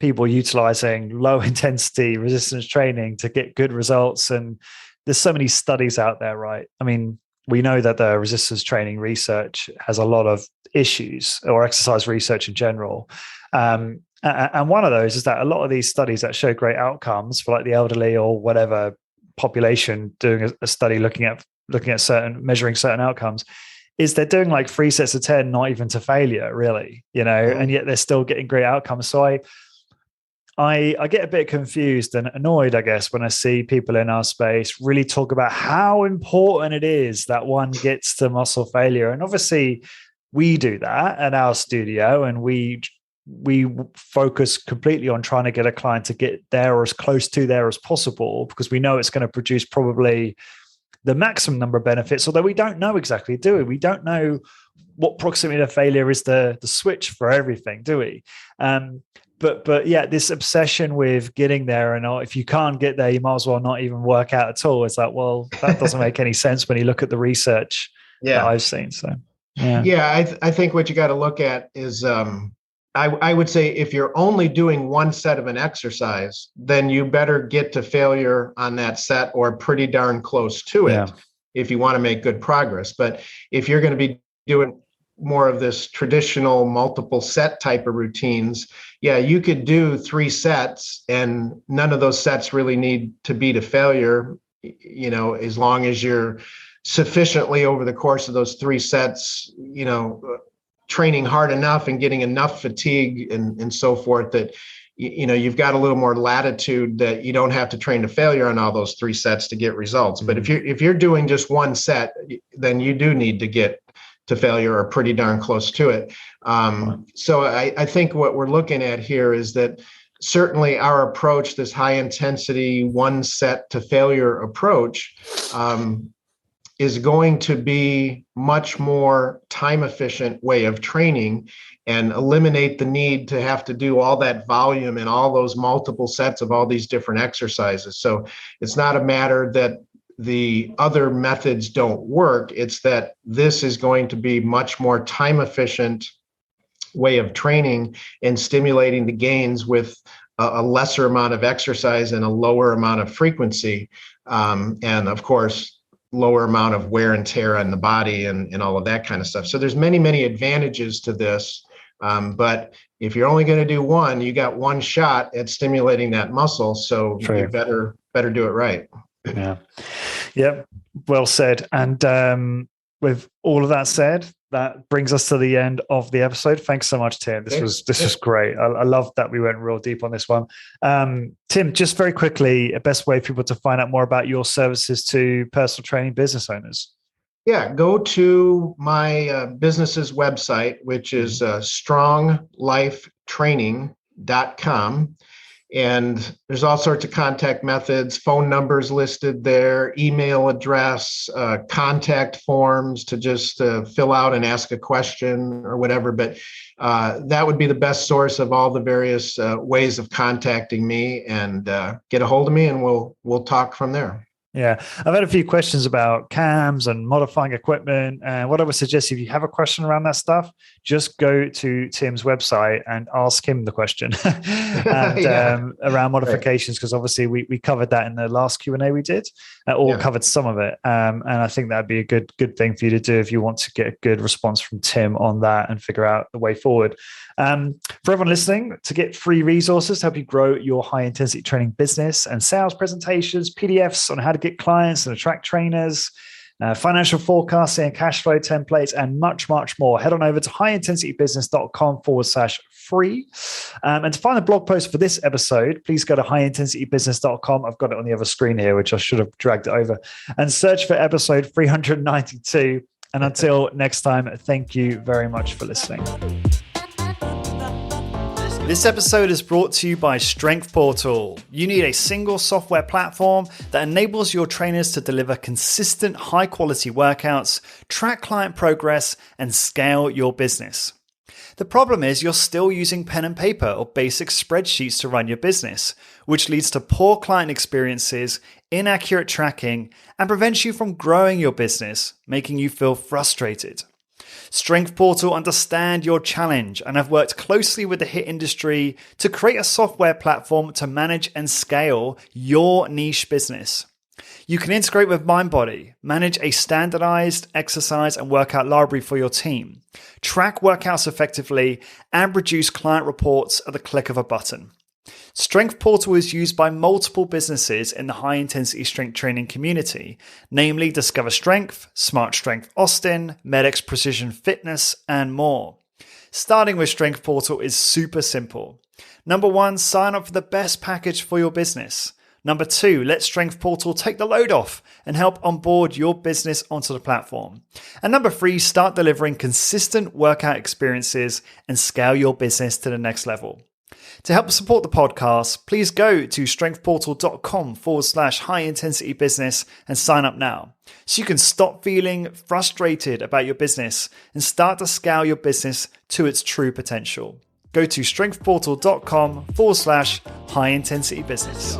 people utilizing low intensity resistance training to get good results, and there's so many studies out there, right? I mean, we know that the resistance training research has a lot of issues, or exercise research in general. And one of those is that a lot of these studies that show great outcomes for like the elderly or whatever population doing a study looking at measuring certain outcomes, is they're doing like 3 sets of 10, not even to failure, really, and yet they're still getting great outcomes. So I get a bit confused and annoyed, I guess, when I see people in our space really talk about how important it is that one gets to muscle failure. And obviously we do that at our studio, and we focus completely on trying to get a client to get there or as close to there as possible, because we know it's going to produce probably the maximum number of benefits, although we don't know exactly, do we? We don't know what proximity to failure is the switch for everything, do we? But yeah, this obsession with getting there, and if you can't get there, you might as well not even work out at all. It's like, well, that doesn't make any sense when you look at the research that I've seen. So I think what you got to look at is, I would say if you're only doing one set of an exercise, then you better get to failure on that set or pretty darn close to it if you want to make good progress. But if you're going to be doing more of this traditional multiple set type of routines, you could do 3 sets and none of those sets really need to be to failure, as long as you're sufficiently over the course of those 3 sets, training hard enough and getting enough fatigue and so forth that, you've got a little more latitude that you don't have to train to failure on all those 3 sets to get results. But if you're doing just one set, then you do need to get to failure or pretty darn close to it. So I think what we're looking at here is that certainly our approach, this high intensity, one set to failure approach, is going to be much more time efficient way of training and eliminate the need to have to do all that volume and all those multiple sets of all these different exercises. So it's not a matter that the other methods don't work. It's that this is going to be much more time efficient way of training and stimulating the gains with a lesser amount of exercise and a lower amount of frequency. And of course, lower amount of wear and tear on the body and all of that kind of stuff. So there's many, many advantages to this. But if you're only going to do one, you got one shot at stimulating that muscle. So you better do it right. Yeah. Well said. And with all of that said, that brings us to the end of the episode. Thanks so much, Tim. This was great. I love that we went real deep on this one. Tim, just very quickly, a best way for people to find out more about your services to personal training business owners. Yeah, go to my business's website, which is stronglifetraining.com. And there's all sorts of contact methods, phone numbers listed there, email address, contact forms to just fill out and ask a question or whatever. But that would be the best source of all the various ways of contacting me, and get a hold of me, and we'll talk from there. Yeah, I've had a few questions about cams and modifying equipment. And what I would suggest, if you have a question around that stuff, just go to Tim's website and ask him the question and Yeah, around right. modifications, because obviously we covered that in the last Q&A we did, or Yeah. covered some of it. And I think that'd be a good thing for you to do if you want to get a good response from Tim on that and figure out the way forward. For everyone listening, to get free resources to help you grow your high intensity training business and sales presentations, PDFs on how to get clients and attract trainers, financial forecasting and cash flow templates, and much, much more, head on over to highintensitybusiness.com/free. And to find the blog post for this episode, please go to highintensitybusiness.com. I've got it on the other screen here, which I should have dragged it over, and search for episode 392. And until next time, thank you very much for listening. This episode is brought to you by Strength Portal. You need a single software platform that enables your trainers to deliver consistent, high-quality workouts, track client progress, and scale your business. The problem is you're still using pen and paper or basic spreadsheets to run your business, which leads to poor client experiences, inaccurate tracking, and prevents you from growing your business, making you feel frustrated. Strength Portal understand your challenge and have worked closely with the HIIT industry to create a software platform to manage and scale your niche business. You can integrate with MindBody, manage a standardized exercise and workout library for your team, track workouts effectively, and produce client reports at the click of a button. Strength Portal is used by multiple businesses in the high-intensity strength training community, namely Discover Strength, Smart Strength Austin, MedX Precision Fitness, and more. Starting with Strength Portal is super simple. Number 1, sign up for the best package for your business. Number 2, let Strength Portal take the load off and help onboard your business onto the platform. And number 3, start delivering consistent workout experiences and scale your business to the next level. To help support the podcast, please go to strengthportal.com/high intensity business and sign up now, so you can stop feeling frustrated about your business and start to scale your business to its true potential. Go to strengthportal.com/high intensity business.